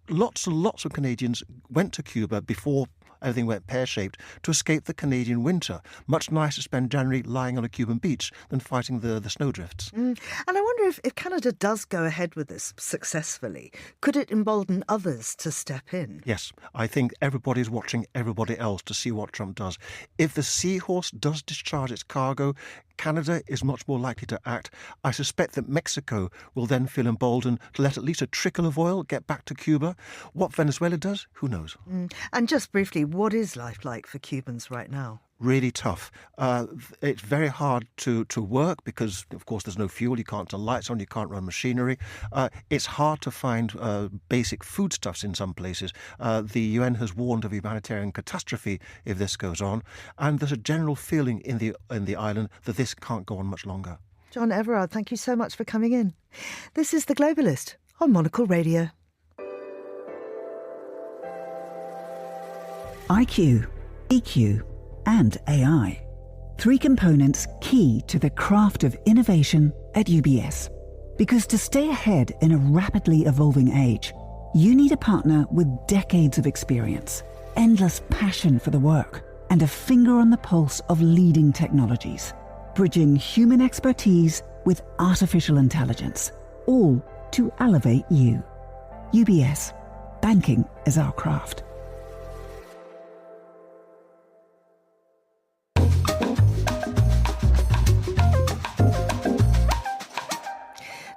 Lots and lots of Canadians went to Cuba before everything went pear-shaped to escape the Canadian winter. Much nicer to spend January lying on a Cuban beach than fighting the snowdrifts. And I wonder if Canada does go ahead with this successfully, could it embolden others to step in? Yes, I think everybody's watching everybody else to see what Trump does. If the Seahorse does discharge its cargo, Canada is much more likely to act. I suspect that Mexico will then feel emboldened to let at least a trickle of oil get back to Cuba. What Venezuela does, who knows? And just briefly, what is life like for Cubans right now? Really tough. It's very hard to work because, of course, there's no fuel. You can't turn lights on. You can't run machinery. It's hard to find basic foodstuffs in some places. The UN has warned of humanitarian catastrophe if this goes on, and there's a general feeling in the island that this can't go on much longer. John Everard, thank you so much for coming in. This is The Globalist on Monocle Radio. IQ, EQ, and AI. 3 components key to the craft of innovation at UBS. Because to stay ahead in a rapidly evolving age, you need a partner with decades of experience, endless passion for the work, and a finger on the pulse of leading technologies, bridging human expertise with artificial intelligence, all to elevate you. UBS. Banking is our craft.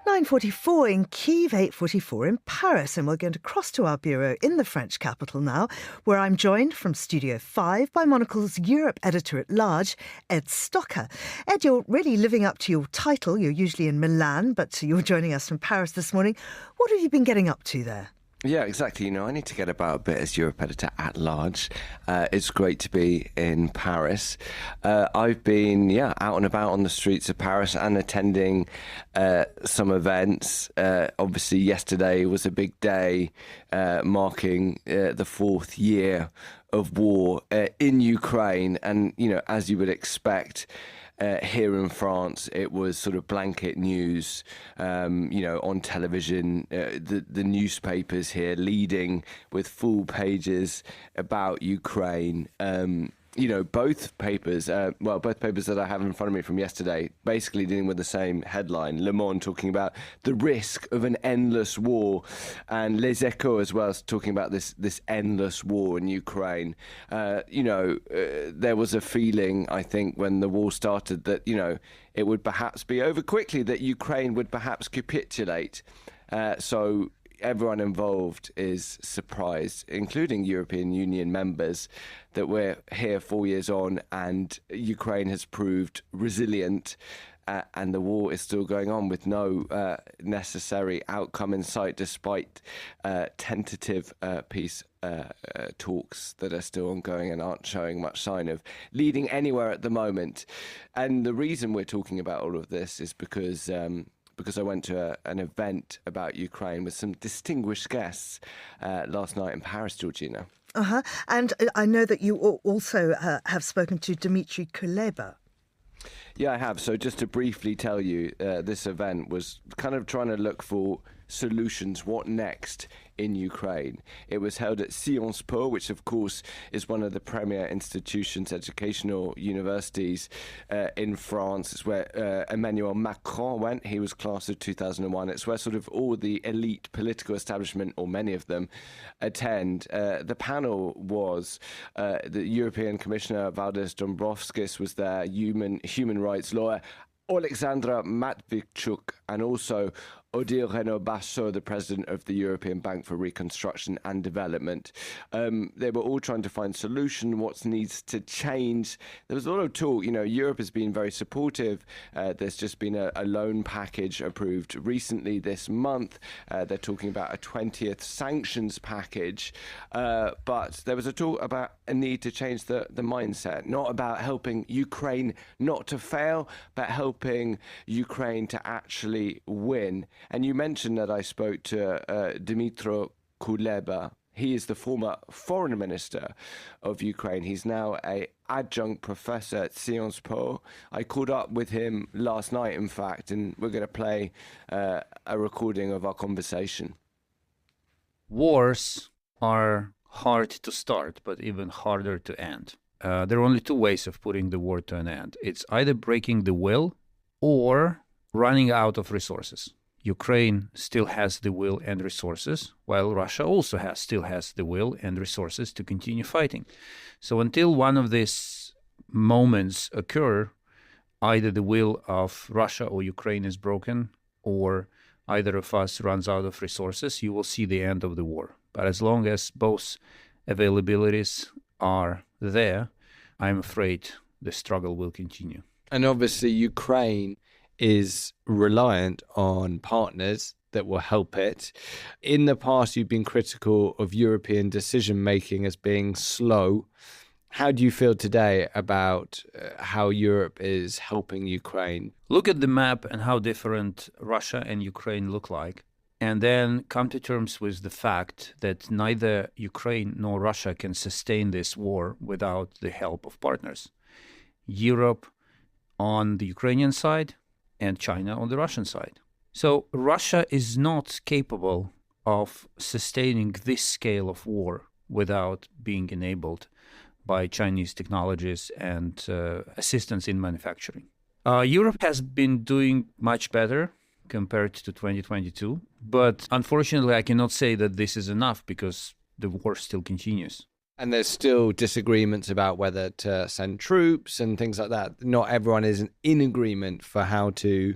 9:44 in Kyiv, 8:44 in Paris, and we're going to cross to our bureau in the French capital now, where I'm joined from Studio 5 by Monocle's Europe editor-at-large, Ed Stocker. Ed, you're really living up to your title. You're usually in Milan, but you're joining us from Paris this morning. What have you been getting up to there? Yeah, exactly. You know, I need to get about a bit as Europe editor at large. It's great to be in Paris. I've been, out and about on the streets of Paris and attending some events. Obviously, yesterday was a big day marking the 4th year of war in Ukraine. And, you know, as you would expect, here in France, it was sort of blanket news, on television, the newspapers here leading with full pages about Ukraine. Both papers that I have in front of me from yesterday, basically dealing with the same headline. Le Monde talking about the risk of an endless war, and Les Echos as well talking about this endless war in Ukraine. There was a feeling, I think, when the war started that, it would perhaps be over quickly, that Ukraine would perhaps capitulate. So everyone involved is surprised, including European Union members, that we're here 4 years on and Ukraine has proved resilient and the war is still going on with no necessary outcome in sight, despite tentative peace talks that are still ongoing and aren't showing much sign of leading anywhere at the moment. And the reason we're talking about all of this is because I went to an event about Ukraine with some distinguished guests last night in Paris, Georgina. And I know that you also have spoken to Dmitry Kuleba. Yeah, I have. So just to briefly tell you, this event was kind of trying to look for solutions. What next in Ukraine? It was held at Sciences Po, which of course is one of the premier institutions, educational universities in France. It's where Emmanuel Macron went. He was class of 2001. It's where sort of all the elite political establishment, or many of them, attend. The panel was the European Commissioner Valdis Dombrovskis was there, human rights lawyer Alexandra Matvichuk, and also Odile Renaud-Bassot, the president of the European Bank for Reconstruction and Development. They were all trying to find solution, what needs to change. There was a lot of talk. Europe has been very supportive. There's just been a loan package approved recently this month. They're talking about a 20th sanctions package. But there was a talk about a need to change the mindset, not about helping Ukraine not to fail, but helping Ukraine to actually win. And you mentioned that I spoke to Dmitry Kuleba. He is the former foreign minister of Ukraine. He's now an adjunct professor at Sciences Po. I caught up with him last night, in fact, and we're going to play a recording of our conversation. Wars are hard to start, but even harder to end. There are only two ways of putting the war to an end. It's either breaking the will or running out of resources. Ukraine still has the will and resources, while Russia also still has the will and resources to continue fighting. So until one of these moments occur, either the will of Russia or Ukraine is broken, or either of us runs out of resources, you will see the end of the war. But as long as both availabilities are there, I'm afraid the struggle will continue. And obviously, Ukraine is reliant on partners that will help it. In the past, you've been critical of European decision-making as being slow. How do you feel today about how Europe is helping Ukraine? Look at the map and how different Russia and Ukraine look like, and then come to terms with the fact that neither Ukraine nor Russia can sustain this war without the help of partners. Europe on the Ukrainian side and China on the Russian side. So Russia is not capable of sustaining this scale of war without being enabled by Chinese technologies and assistance in manufacturing. Europe has been doing much better compared to 2022, but unfortunately I cannot say that this is enough because the war still continues. And there's still disagreements about whether to send troops and things like that. Not everyone is in agreement for how to,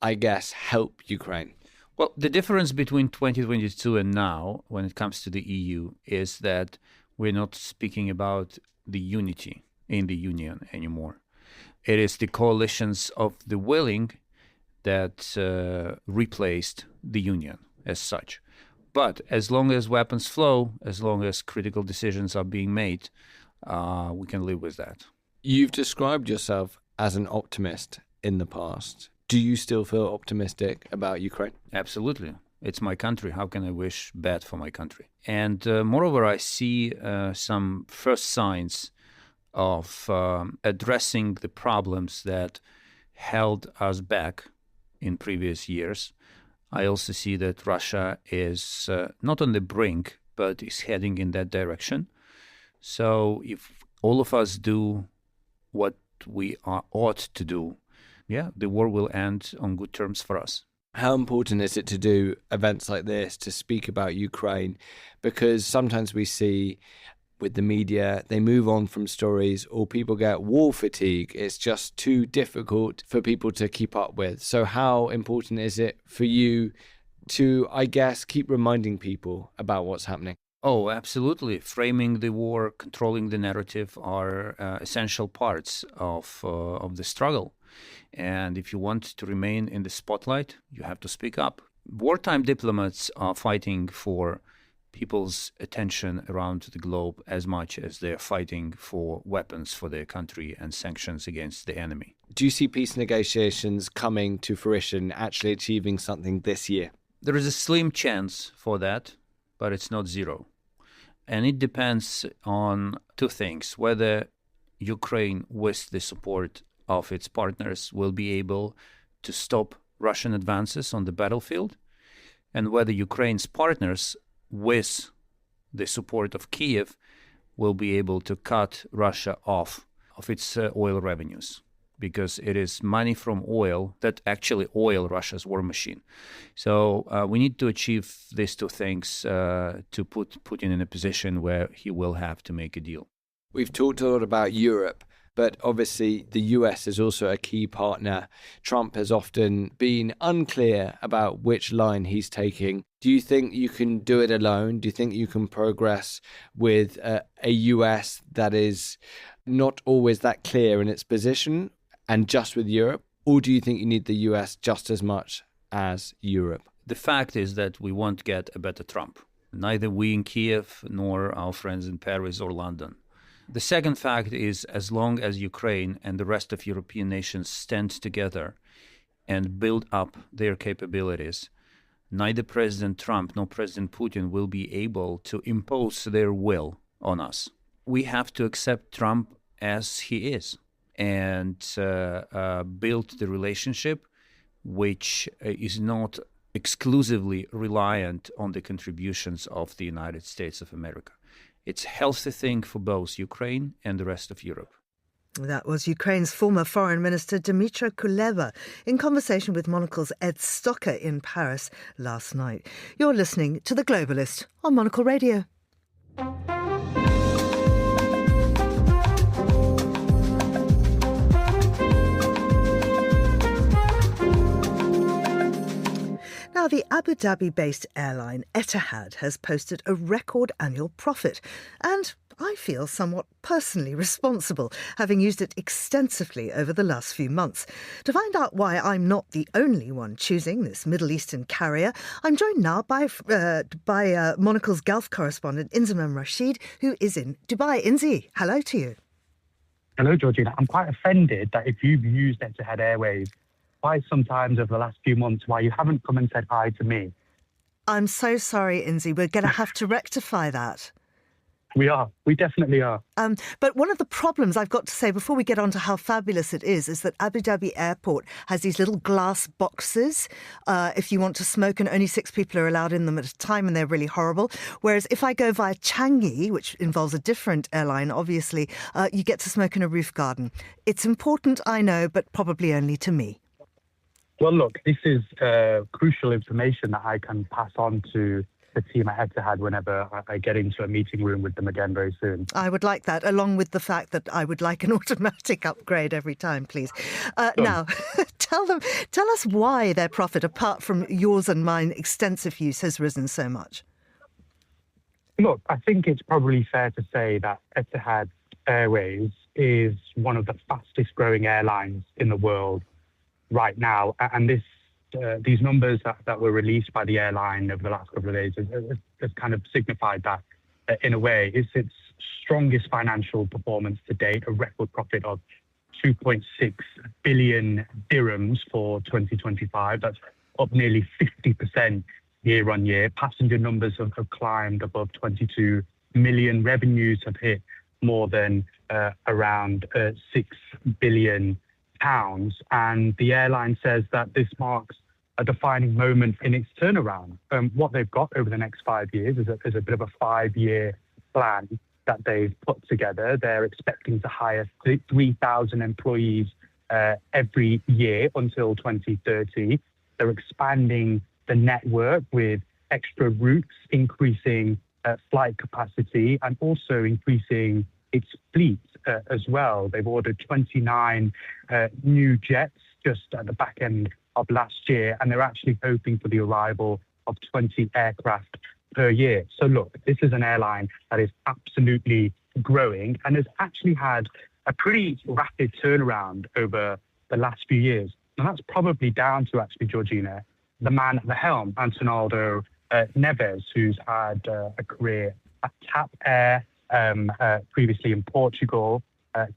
I guess, help Ukraine. Well, the difference between 2022 and now, when it comes to the EU, is that we're not speaking about the unity in the Union anymore. It is the coalitions of the willing that replaced the Union as such. But as long as weapons flow, as long as critical decisions are being made, we can live with that. You've described yourself as an optimist in the past. Do you still feel optimistic about Ukraine? Absolutely. It's my country. How can I wish bad for my country? And moreover, I see some first signs of addressing the problems that held us back in previous years. I also see that Russia is not on the brink, but is heading in that direction. So if all of us do what we ought to do, the war will end on good terms for us. How important is it to do events like this, to speak about Ukraine? Because sometimes we see with the media, they move on from stories or people get war fatigue. It's just too difficult for people to keep up with. So how important is it for you to, I guess, keep reminding people about what's happening? Oh, absolutely. Framing the war, controlling the narrative are essential parts of the struggle. And if you want to remain in the spotlight, you have to speak up. Wartime diplomats are fighting for people's attention around the globe as much as they're fighting for weapons for their country and sanctions against the enemy. Do you see peace negotiations coming to fruition, actually achieving something this year? There is a slim chance for that, but it's not zero. And it depends on two things: whether Ukraine, with the support of its partners, will be able to stop Russian advances on the battlefield, and whether Ukraine's partners, with the support of Kiev, will be able to cut Russia off of its oil revenues, because it is money from oil that actually oil Russia's war machine. So we need to achieve these two things to put Putin in a position where he will have to make a deal. We've talked a lot about Europe, but obviously the US is also a key partner. Trump has often been unclear about which line he's taking. Do you think you can do it alone? Do you think you can progress with a US that is not always that clear in its position and just with Europe? Or do you think you need the US just as much as Europe? The fact is that we won't get a better Trump. Neither we in Kiev nor our friends in Paris or London. The second fact is, as long as Ukraine and the rest of European nations stand together and build up their capabilities, neither President Trump nor President Putin will be able to impose their will on us. We have to accept Trump as he is and build the relationship which is not exclusively reliant on the contributions of the United States of America. It's a healthy thing for both Ukraine and the rest of Europe. That was Ukraine's former Foreign Minister Dmytro Kuleba in conversation with Monocle's Ed Stocker in Paris last night. You're listening to The Globalist on Monocle Radio. Now, the Abu Dhabi-based airline Etihad has posted a record annual profit, and I feel somewhat personally responsible, having used it extensively over the last few months. To find out why I'm not the only one choosing this Middle Eastern carrier, I'm joined now by Monocle's Gulf correspondent Inzamam Rashid, who is in Dubai. Inzi, hello to you. Hello, Georgina. I'm quite offended that if you've used Etihad Airways quite sometimes over the last few months, why you haven't come and said hi to me. I'm so sorry, Inzi. We're going to have to rectify that. We are. We definitely are. But one of the problems, I've got to say, before we get on to how fabulous it is that Abu Dhabi Airport has these little glass boxes if you want to smoke, and only 6 people are allowed in them at a time, and they're really horrible. Whereas if I go via Changi, which involves a different airline, obviously, you get to smoke in a roof garden. It's important, I know, but probably only to me. Well, look, this is crucial information that I can pass on to the team at Etihad whenever I get into a meeting room with them again very soon. I would like that, along with the fact that I would like an automatic upgrade every time, please. Now, tell us why their profit, apart from yours and mine extensive use, has risen so much. Look, I think it's probably fair to say that Etihad Airways is one of the fastest growing airlines in the world right now, and these numbers that were released by the airline over the last couple of days has kind of signified that in a way. It's its strongest financial performance to date, a record profit of 2.6 billion dirhams for 2025. That's up nearly 50% year on year. Passenger numbers have climbed above 22 million. Revenues have hit more than around 6 billion pounds, and the airline says that this marks a defining moment in its turnaround. What they've got over the next 5 years is a bit of a 5-year plan that they've put together. They're expecting to hire 3,000 employees every year until 2030. They're expanding the network with extra routes, increasing flight capacity, and also increasing its fleet as well. They've ordered 29 new jets just at the back end of last year, and they're actually hoping for the arrival of 20 aircraft per year. So look, this is an airline that is absolutely growing and has actually had a pretty rapid turnaround over the last few years. And that's probably down to, actually, Georgina, the man at the helm, Antonaldo Neves, who's had a career at TAP Air, previously in Portugal,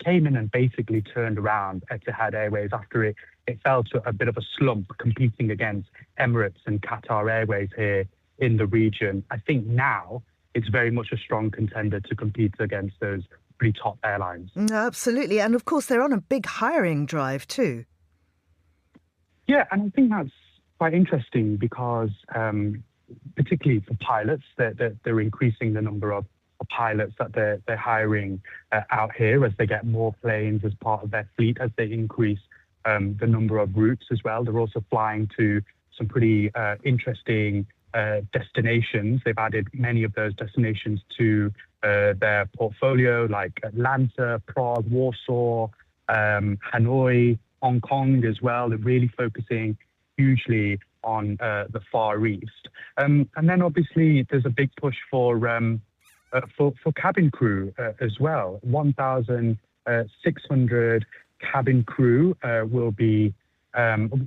came in and basically turned around Etihad Airways after it fell to a bit of a slump competing against Emirates and Qatar Airways here in the region. I think now it's very much a strong contender to compete against those pretty top airlines. Absolutely. And of course, they're on a big hiring drive too. Yeah, and I think that's quite interesting because particularly for pilots, they're increasing the number of pilots that they're hiring out here as they get more planes as part of their fleet, as they increase the number of routes as well. They're also flying to some pretty interesting destinations. They've added many of those destinations to their portfolio, like Atlanta, Prague, Warsaw, Hanoi, Hong Kong as well. They're really focusing hugely on the Far East. And then obviously there's a big push for cabin crew as well. 1,600 cabin crew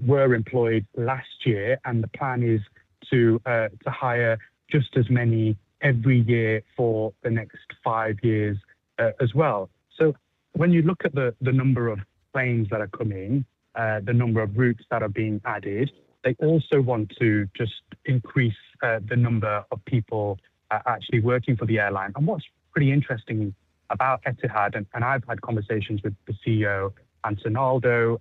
were employed last year, and the plan is to hire just as many every year for the next 5 years as well. So when you look at the number of planes that are coming, the number of routes that are being added, they also want to just increase the number of people actually working for the airline. And what's pretty interesting about Etihad, and I've had conversations with the CEO, Antonaldo,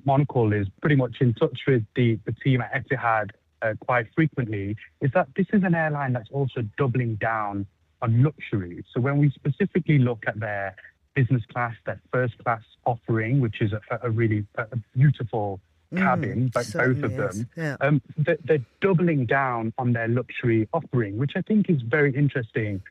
Monocle is pretty much in touch with the team at Etihad quite frequently, is that this is an airline that's also doubling down on luxury. So when we specifically look at their business class, their first class offering, which is a really beautiful cabin, but both of them, they're doubling down on their luxury offering, which I think is very interesting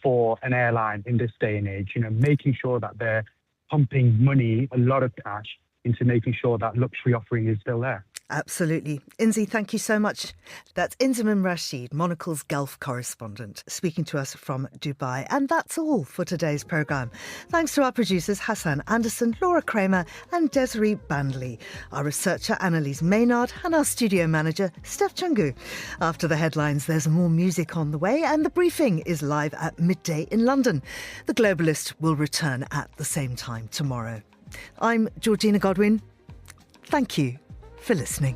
for an airline in this day and age, making sure that they're pumping money, a lot of cash, into making sure that luxury offering is still there. Absolutely. Inzi, thank you so much. That's Inzamam Rashid, Monocle's Gulf correspondent, speaking to us from Dubai. And that's all for today's programme. Thanks to our producers Hassan Anderson, Laura Kramer and Desiree Bandley, our researcher Annalise Maynard and our studio manager Steph Chungu. After the headlines, there's more music on the way and the briefing is live at midday in London. The Globalist will return at the same time tomorrow. I'm Georgina Godwin. Thank you for listening.